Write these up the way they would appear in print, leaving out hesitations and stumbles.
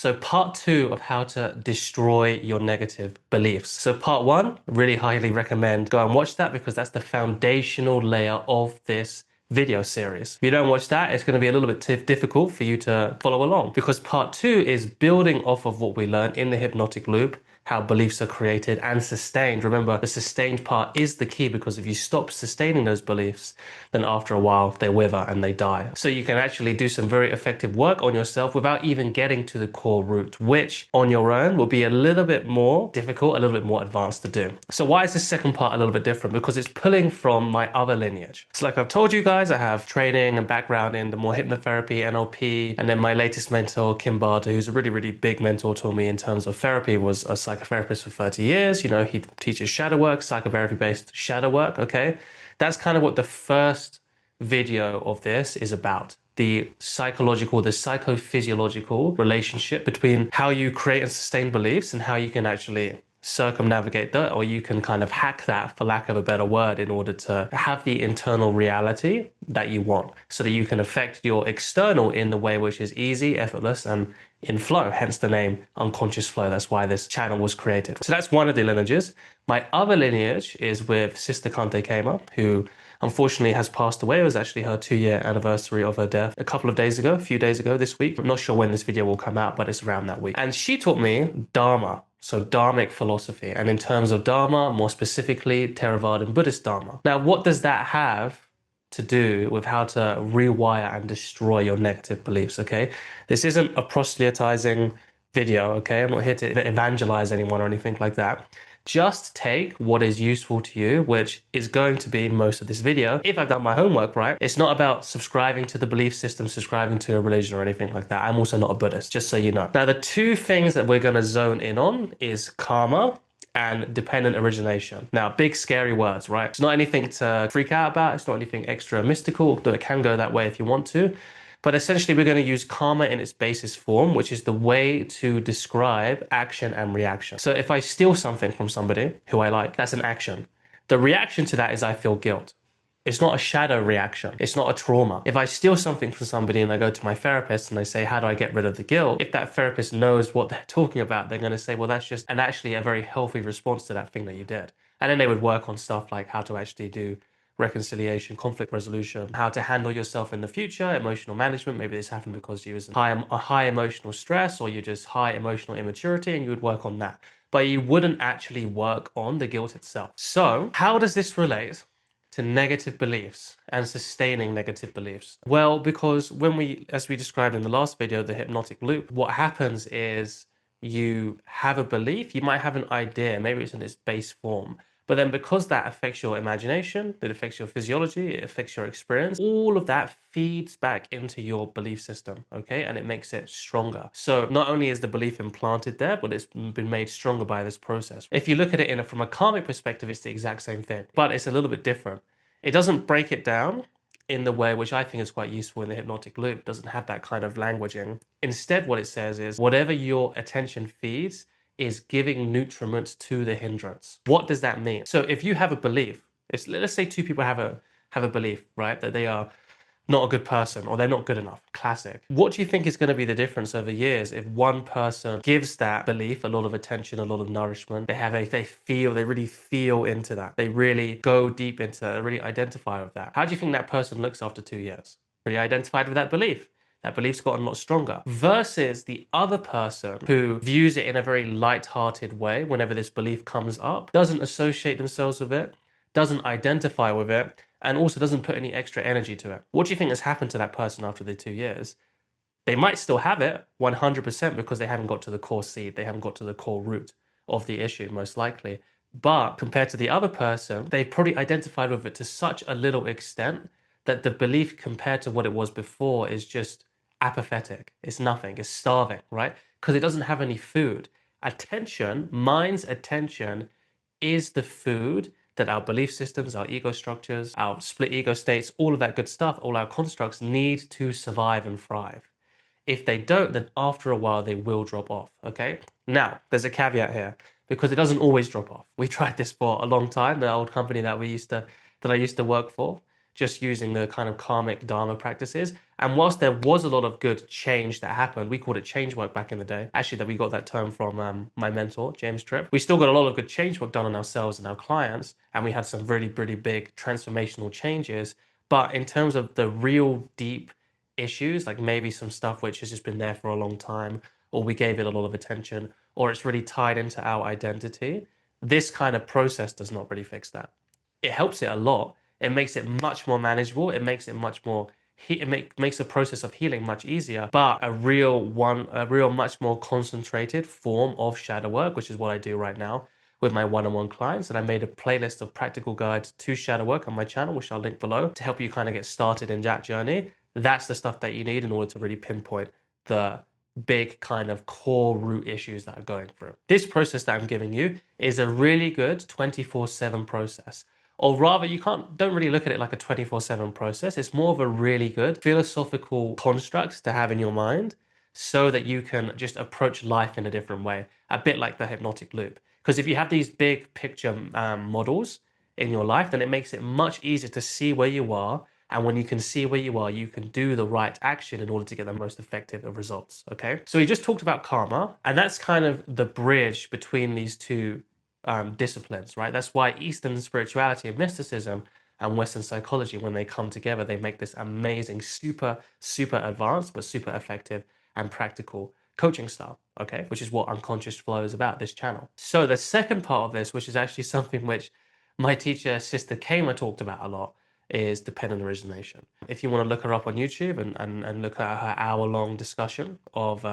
So part two of how to destroy your negative beliefs. So part one, really highly recommend go and watch that because that's the foundational layer of this video series. If you don't watch that, it's going to be a little bit difficult for you to follow along because part two is building off of what we learned in the hypnotic loop, how beliefs are created and sustained. Remember, the sustained part is the key because if you stop sustaining those beliefs, then after a while they wither and they die. So you can actually do some very effective work on yourself without even getting to the core root, which on your own will be a little bit more difficult, a little bit more advanced to do. So why is the second part a little bit different? Because it's pulling from my other lineage. So like I've told you guys, I have training and background in the more hypnotherapy, NLP, and then my latest mentor, Kim Barder, who's a really, really big mentor to me in terms of therapy, was a psychotherapist for 30 years. You know, he teaches shadow work, psychotherapy-based shadow work, okay? That's kind of what the first video of this is about. The psychological, the psychophysiological relationship between how you create and sustain beliefs and how you can actually circumnavigate that, or you can kind of hack that, for lack of a better word, in order to have the internal reality that you want so that you can affect your external in the way which is easy, effortless, and in flow, hence the name Unconscious Flow. That's why this channel was created. So that's one of the lineages. My other lineage is with Sister Khema, who unfortunately has passed away. It was actually her 2-year anniversary of her death a couple of days ago, a few days ago this week. I'm not sure when this video will come out, but it's around that week. And she taught me Dharma, so Dharmic philosophy. And in terms of Dharma, more specifically, Theravada Buddhist Dharma. Now, what does that have to do with how to rewire and destroy your negative beliefs, okay? This isn't a proselytizing video, okay? I'm not here to evangelize anyone or anything like that. Just take what is useful to you, which is going to be most of this video. If I've done my homework right, it's not about subscribing to the belief system, subscribing to a religion or anything like that. I'm also not a Buddhist, just so you know. Now, the two things that we're going to zone in on is karma and dependent origination. Now, big scary words, right? It's not anything to freak out about. It's not anything extra mystical, though it can go that way if you want to. But essentially, we're going to use karma in its basis form, which is the way to describe action and reaction. So if I steal something from somebody who I like, that's an action. The reaction to that is I feel guilt. It's not a shadow reaction. It's not a trauma. If I steal something from somebody and I go to my therapist and I say, how do I get rid of the guilt? If that therapist knows what they're talking about, they're going to say, well, that's just actually a very healthy response to that thing that you did. And then they would work on stuff like how to actually do reconciliation, conflict resolution, how to handle yourself in the future, emotional management. Maybe this happened because you was in a high emotional stress or you're just high emotional immaturity, and you would work on that. But you wouldn't actually work on the guilt itself. So how does this relate to negative beliefs and sustaining negative beliefs? Well, because as we described in the last video, the hypnotic loop, what happens is you have a belief, you might have an idea, maybe it's in its base form, but then because that affects your imagination, it affects your physiology, it affects your experience, all of that feeds back into your belief system, okay? And it makes it stronger. So not only is the belief implanted there, but it's been made stronger by this process. If you look at it from a karmic perspective, it's the exact same thing, but it's a little bit different. It doesn't break it down in the way which I think is quite useful in the hypnotic loop. It doesn't have that kind of languaging. Instead, what it says is whatever your attention feeds is giving nutriment to the hindrance. What does that mean? So if you have a belief, let's say two people have a belief, right, that they are not a good person or they're not good enough. Classic. What do you think is going to be the difference over years if one person gives that belief a lot of attention, a lot of nourishment? They really feel into that. They really go deep into that. They really identify with that. How do you think that person looks after 2 years? Really identified with that belief. That belief's gotten a lot stronger versus the other person who views it in a very light-hearted way whenever this belief comes up, doesn't associate themselves with it, doesn't identify with it, and also doesn't put any extra energy to it. What do you think has happened to that person after the 2 years? They might still have it 100% because they haven't got to the core seed. They haven't got to the core root of the issue, most likely. But compared to the other person, they've probably identified with it to such a little extent that the belief compared to what it was before is just apathetic. It's nothing. It's starving, right? Because it doesn't have any food. Mind's attention is the food that our belief systems, our ego structures, our split ego states, all of that good stuff, all our constructs need to survive and thrive. If they don't, then after a while, they will drop off, okay? Now, there's a caveat here because it doesn't always drop off. We tried this for a long time, the old company that I used to work for. just using the kind of karmic Dharma practices. And whilst there was a lot of good change that happened, we called it change work back in the day. Actually, that we got that term from my mentor, James Tripp. We still got a lot of good change work done on ourselves and our clients, and we had some really, really big transformational changes. But in terms of the real deep issues, like maybe some stuff which has just been there for a long time, or we gave it a lot of attention, or it's really tied into our identity, this kind of process does not really fix that. It helps it a lot. It makes it much more manageable. It makes it much more makes the process of healing much easier. But a real much more concentrated form of shadow work, which is what I do right now with my one-on-one clients. And I made a playlist of practical guides to shadow work on my channel, which I'll link below, to help you kind of get started in that journey. That's the stuff that you need in order to really pinpoint the big kind of core root issues that are going through. This process that I'm giving you is a really good 24/7 process. Or rather, don't really look at it like a 24/7 process. It's more of a really good philosophical construct to have in your mind so that you can just approach life in a different way, a bit like the hypnotic loop. Because if you have these big picture models in your life, then it makes it much easier to see where you are. And when you can see where you are, you can do the right action in order to get the most effective of results. Okay. So we just talked about karma, and that's kind of the bridge between these two disciplines, right? That's why Eastern spirituality and mysticism and Western psychology, when they come together, they make this amazing, super, super advanced, but super effective and practical coaching style, okay? Which is what Unconscious Flow is about, this channel. So the second part of this, which is actually something which my teacher, Sister Khema, talked about a lot, is dependent origination. If you want to look her up on YouTube and look at her hour-long discussion of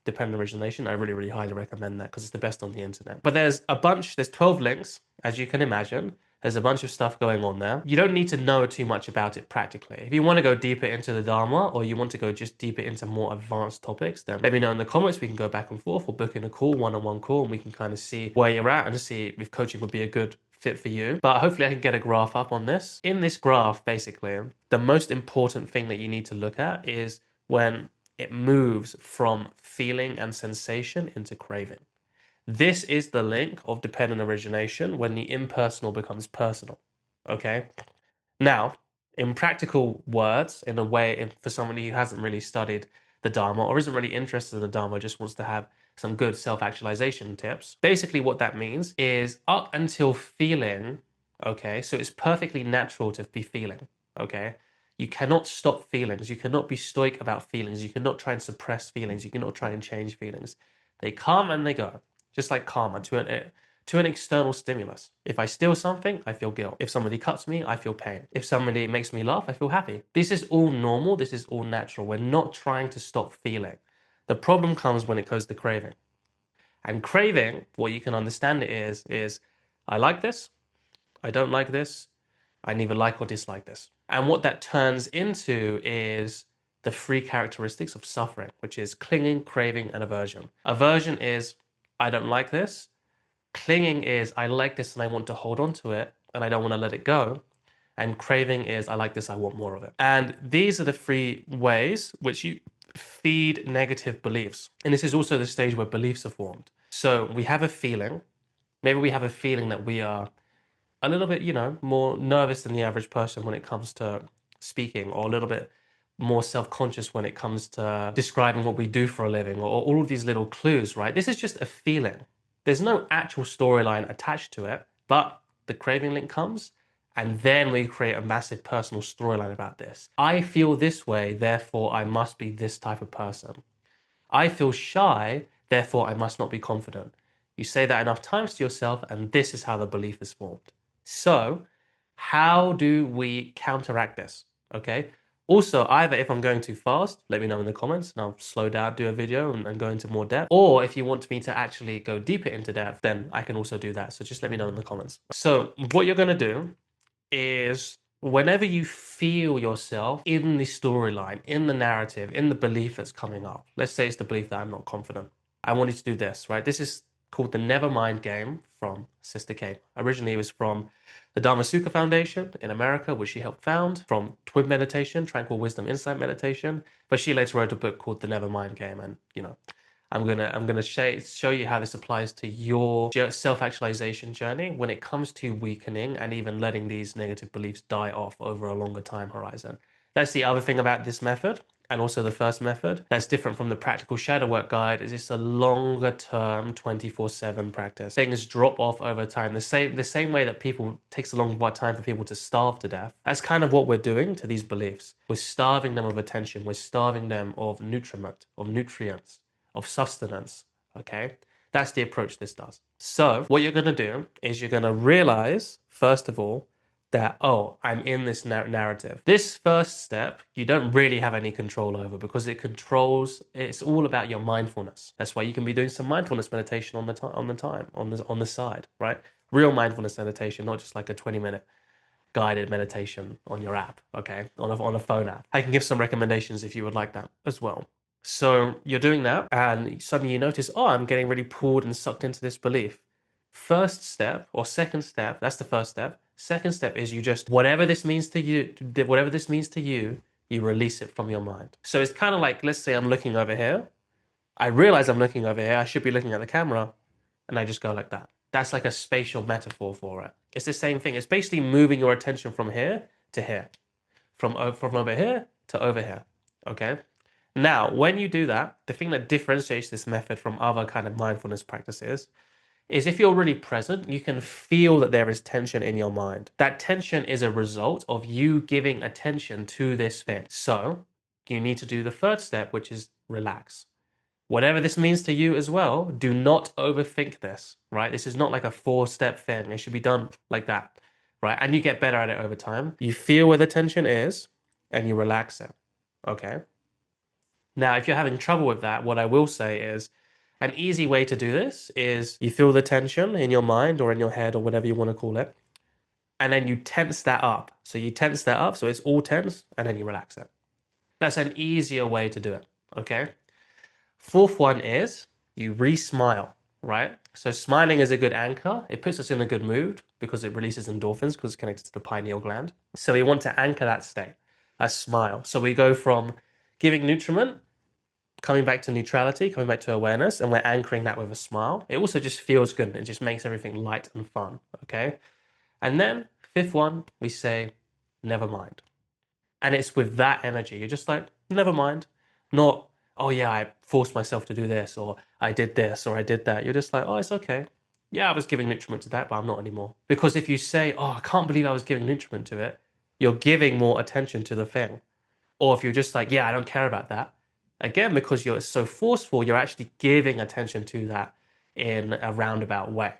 dependent origination, I really, really highly recommend that because it's the best on the internet. But there's 12 links, as you can imagine. There's a bunch of stuff going on there. You don't need to know too much about it practically. If you want to go deeper into the Dharma or you want to go just deeper into more advanced topics, then let me know in the comments. We can go back and forth or book in a call, one-on-one call, and we can kind of see where you're at and see if coaching would be a good fit for you. But hopefully I can get a graph up on this. In this graph, basically, the most important thing that you need to look at is when it moves from feeling and sensation into craving. This is the link of dependent origination when the impersonal becomes personal. Okay? Now, in practical words, in a way, for somebody who hasn't really studied the Dharma or isn't really interested in the Dharma, just wants to have some good self-actualization tips. Basically, what that means is up until feeling, okay, so it's perfectly natural to be feeling, okay? You cannot stop feelings. You cannot be stoic about feelings. You cannot try and suppress feelings. You cannot try and change feelings. They come and they go, just like karma to an external stimulus. If I steal something, I feel guilt. If somebody cuts me, I feel pain. If somebody makes me laugh, I feel happy. This is all normal. This is all natural. We're not trying to stop feeling. The problem comes when it goes to craving. And craving, what you can understand it is I like this, I don't like this, I neither like or dislike this. And what that turns into is the three characteristics of suffering, which is clinging, craving, and aversion. Aversion is I don't like this. Clinging is I like this and I want to hold on to it and I don't want to let it go. And craving is I like this, I want more of it. And these are the three ways which you feed negative beliefs. And this is also the stage where beliefs are formed. So we have a feeling, maybe we have a feeling that we are a little bit, more nervous than the average person when it comes to speaking, or a little bit more self-conscious when it comes to describing what we do for a living, or all of these little clues, right? This is just a feeling. There's no actual storyline attached to it, but the craving link comes, and then we create a massive personal storyline about this. I feel this way, therefore I must be this type of person. I feel shy, therefore I must not be confident. You say that enough times to yourself, and this is how the belief is formed. So, how do we counteract this? Okay. Also, either if I'm going too fast, let me know in the comments and I'll slow down, do a video and go into more depth. Or if you want me to actually go deeper into depth, then I can also do that. So just let me know in the comments. So what you're going to do is whenever you feel yourself in the storyline, in the narrative, in the belief that's coming up, let's say it's the belief that I'm not confident. I want you to do this, right? This is called the Never Mind game from Sister Khema. Originally, it was from the Dharma Sukha Foundation in America, which she helped found, from Twin Meditation, Tranquil Wisdom Insight Meditation. But she later wrote a book called The Never Mind Game. And, I'm gonna show you how this applies to your self-actualization journey when it comes to weakening and even letting these negative beliefs die off over a longer time horizon. That's the other thing about this method, and also the first method that's different from the practical shadow work guide, is it's a longer term 24/7 practice. Things drop off over time. The same way that people takes a long time for people to starve to death. That's kind of what we're doing to these beliefs. We're starving them of attention. We're starving them of nutriment, of nutrients, of sustenance. Okay? That's the approach this does. So what you're going to do is you're going to realize, first of all, that, oh, I'm in this narrative. This first step, you don't really have any control over because it's all about your mindfulness. That's why you can be doing some mindfulness meditation on the side, right? Real mindfulness meditation, not just like a 20-minute guided meditation on your app, okay? On a phone app. I can give some recommendations if you would like that as well. So you're doing that and suddenly you notice, oh, I'm getting really pulled and sucked into this belief. First step or second step, that's the first step. Second step is you just, whatever this means to you, you release it from your mind. So it's kind of like, let's say I'm looking over here. I realize I'm looking over here. I should be looking at the camera. And I just go like that. That's like a spatial metaphor for it. It's the same thing. It's basically moving your attention from here to here, from over here to over here. Okay. Now, when you do that, the thing that differentiates this method from other kind of mindfulness practices is if you're really present, you can feel that there is tension in your mind. That tension is a result of you giving attention to this thing. So you need to do the third step, which is relax. Whatever this means to you as well, do not overthink this, right? This is not like a 4-step thing. It should be done like that, right? And you get better at it over time. You feel where the tension is and you relax it, okay? Now, if you're having trouble with that, what I will say is an easy way to do this is you feel the tension in your mind or in your head or whatever you want to call it, and then you tense that up. So you tense that up, so it's all tense, and then you relax it. That's an easier way to do it, okay? Fourth one is you re-smile, right? So smiling is a good anchor. It puts us in a good mood because it releases endorphins because it's connected to the pineal gland. So we want to anchor that state, a smile. So we go from giving nutriment, coming back to neutrality, coming back to awareness, and we're anchoring that with a smile. It also just feels good. It just makes everything light and fun, okay? And then fifth one, we say, never mind. And it's with that energy. You're just like, never mind. Not, oh yeah, I forced myself to do this, or I did this, or I did that. You're just like, oh, it's okay. Yeah, I was giving nutriment to that, but I'm not anymore. Because if you say, oh, I can't believe I was giving nutriment to it, you're giving more attention to the thing. Or if you're just like, yeah, I don't care about that. Again, because you're so forceful, you're actually giving attention to that in a roundabout way,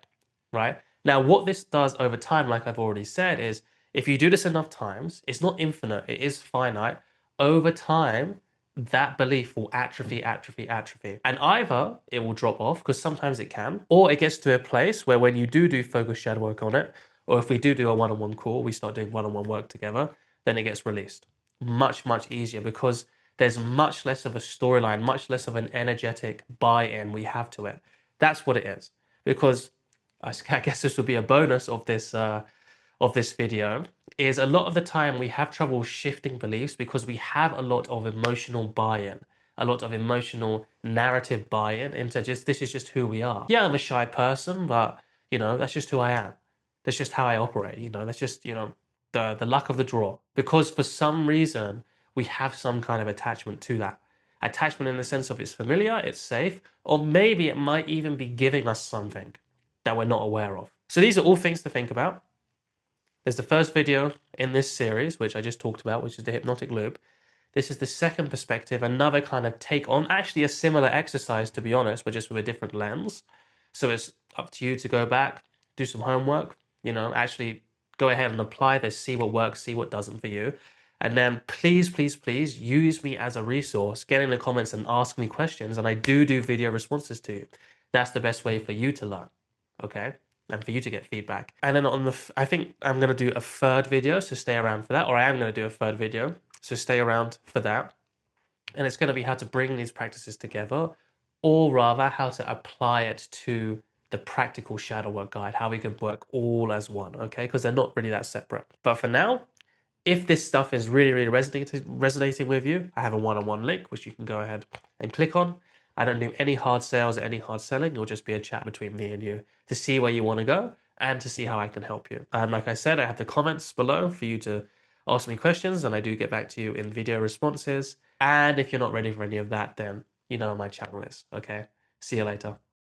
right? Now, what this does over time, like I've already said, is if you do this enough times, it's not infinite, it is finite. Over time, that belief will atrophy, atrophy, atrophy. And either it will drop off, because sometimes it can, or it gets to a place where when you do focus shadow work on it, or if we do a one-on-one call, we start doing one-on-one work together, then it gets released. Much, much easier because there's much less of a storyline, much less of an energetic buy-in we have to it. That's what it is. Because I guess this would be a bonus of this video, is a lot of the time we have trouble shifting beliefs because we have a lot of emotional buy-in, a lot of emotional narrative buy-in into just, this is just who we are. Yeah, I'm a shy person, but that's just who I am. That's just how I operate, that's just, the luck of the draw. Because for some reason, we have some kind of attachment to that. Attachment in the sense of it's familiar, it's safe, or maybe it might even be giving us something that we're not aware of. So these are all things to think about. There's the first video in this series, which I just talked about, which is the hypnotic loop. This is the second perspective, another kind of take on actually a similar exercise, to be honest, but just with a different lens. So it's up to you to go back, do some homework, actually go ahead and apply this, see what works, see what doesn't for you. And then please, please, please use me as a resource. Get in the comments and ask me questions. And I do video responses to you. That's the best way for you to learn. Okay? And for you to get feedback. And then I think I'm going to do a third video, so stay around for that. Or I am going to do a third video, so stay around for that. And it's going to be how to bring these practices together, or rather how to apply it to the practical shadow work guide, how we can work all as one, okay? Because they're not really that separate. But for now, if this stuff is really, really resonating with you, I have a one-on-one link, which you can go ahead and click on. I don't do any hard sales or any hard selling. It'll just be a chat between me and you to see where you want to go and to see how I can help you. And like I said, I have the comments below for you to ask me questions, and I do get back to you in video responses. And if you're not ready for any of that, then you know what my channel is. Okay. See you later.